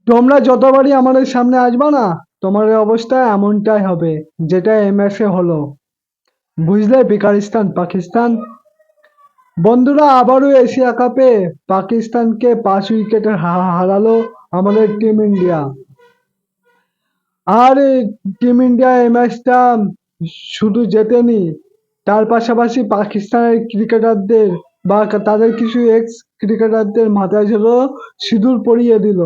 তোমরা যতবারই আমাদের সামনে আসবা না, তোমাদের অবস্থা এমনটাই হবে যেটা এই ম্যাচে হলো। বুঝলে বিকারিস্তান পাকিস্তান। বন্ধুরা, আবারও এশিয়া কাপে পাকিস্তানকে 5 উইকেটে হারালো আমাদের টিম ইন্ডিয়া। আর টিম ইন্ডিয়া এই ম্যাচটা শুধু জেতেনি, তার পাশাপাশি পাকিস্তানের ক্রিকেটারদের বা তাদের কিছু এক্স ক্রিকেটারদের মাথায় ছিল সিঁদুর পরিয়ে দিল।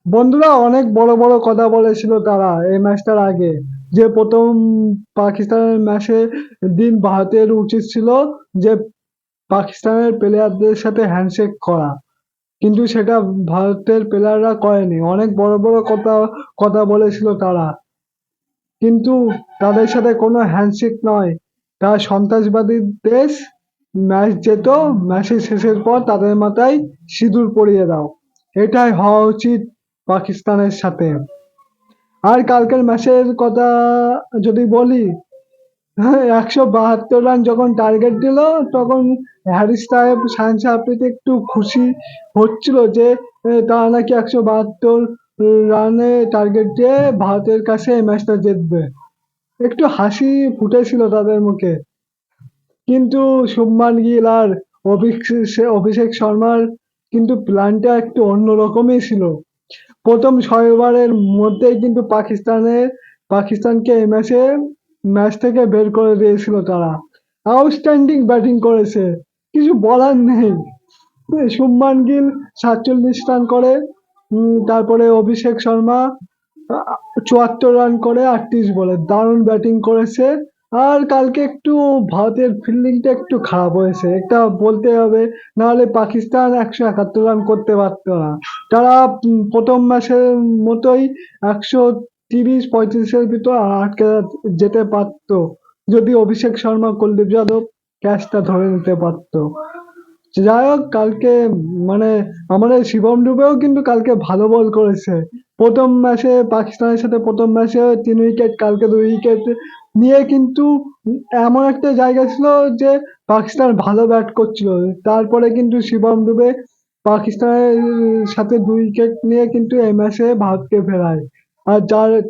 বন্ধুরা, অনেক বড় বড় কথা বলেছিল তারা এই ম্যাচটার আগে, যে প্রথম পাকিস্তানের ম্যাচে দিন ভারতের উচিত ছিল যে পাকিস্তানের প্লেয়ারদের সাথে হ্যান্ডশেক করা, কিন্তু সেটা ভারতের প্লেয়াররা করেনি। অনেক বড় বড় কথা কথা বলেছিল তারা, কিন্তু তাদের সাথে কোনো হ্যান্ডশেক নয়, তারা সন্ত্রাসবাদী দেশ। ম্যাচ যেত, ম্যাচের শেষের পর তাদের মাথায় সিঁদুর পরিয়ে দাও। এটাই হওয়া উচিত পাকিস্তানের সাথে। আর কালকের ম্যাচের কথা যদি বলি, 172 রান যখন টার্গেট দিল, তখন হ্যারিস সাহেব শাহিন আফ্রিদি একটু খুশি হচ্ছিল যে তারা নাকি 172 রানে টার্গেট দিয়ে ভারতের কাছে এই ম্যাচটা জিতবে। একটু হাসি ফুটেছিল তাদের মুখে। কিন্তু শুভমান গিল আর অভিষেক শর্মার কিন্তু প্ল্যানটা একটু অন্যরকমই ছিল। প্রথম 6 ওভারের মধ্যেই কিন্তু পাকিস্তানকে এই ম্যাচ থেকে বের করে দিয়েছিল তারা। আউটস্ট্যান্ডিং ব্যাটিং করেছে, কিছু বলার নেই। শুভমান গিল 47 রান করে, তারপরে অভিষেক শর্মা 74 রান করে 38 বলে দারুণ ব্যাটিং করেছে। আর কালকে একটু ভারতের ফিল্ডিংটা একটু খারাপ হয়েছে, এটা বলতে হবে। নাহলে পাকিস্তান 171 রান করতে পারতো না। তারা প্রথম ম্যাচের মতোই 130-35-এর ভিতর আটকে যেতে পারতো, যদি অভিষেক শর্মা কুলদীপ যাদব ক্যাচটা ধরে নিতে পারতো। যাই হোক, কালকে মানে আমাদের শিবম দুবেও কিন্তু কালকে ভালো বল করেছে। প্রথম ম্যাচে পাকিস্তানের সাথে প্রথম ম্যাচে 3 উইকেট, কালকে 2 উইকেট নিয়ে কিন্তু এমন একটা জায়গা ছিল যে পাকিস্তান ভালো ব্যাট করছিল। তারপরে কিন্তু শিবম দুবে পাকিস্তানের সাথে 2 উইকেট নিয়ে কিন্তু এই ম্যাচে ভারতকে ফেরায়। আর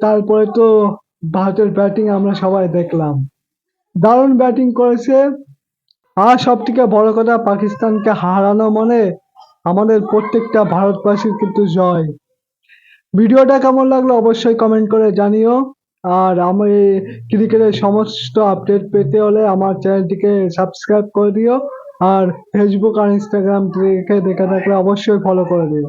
তারপরে তো ভারতের ব্যাটিং আমরা সবাই দেখলাম, দারুণ ব্যাটিং করেছে। আর সব থেকে বড় কথা, পাকিস্তানকে হারানো মানে আমাদের প্রত্যেকটা ভারতবাসীর কিন্তু জয়। ভিডিওটা কেমন লাগলো অবশ্যই কমেন্ট করে জানিও। আর আমি ক্রিকেটের সমস্ত আপডেট পেতে হলে আমার চ্যানেলটিকে সাবস্ক্রাইব করে দিও। আর ফেসবুক আর ইনস্টাগ্রাম থেকে দেখে থাকলে অবশ্যই ফলো করে দিও।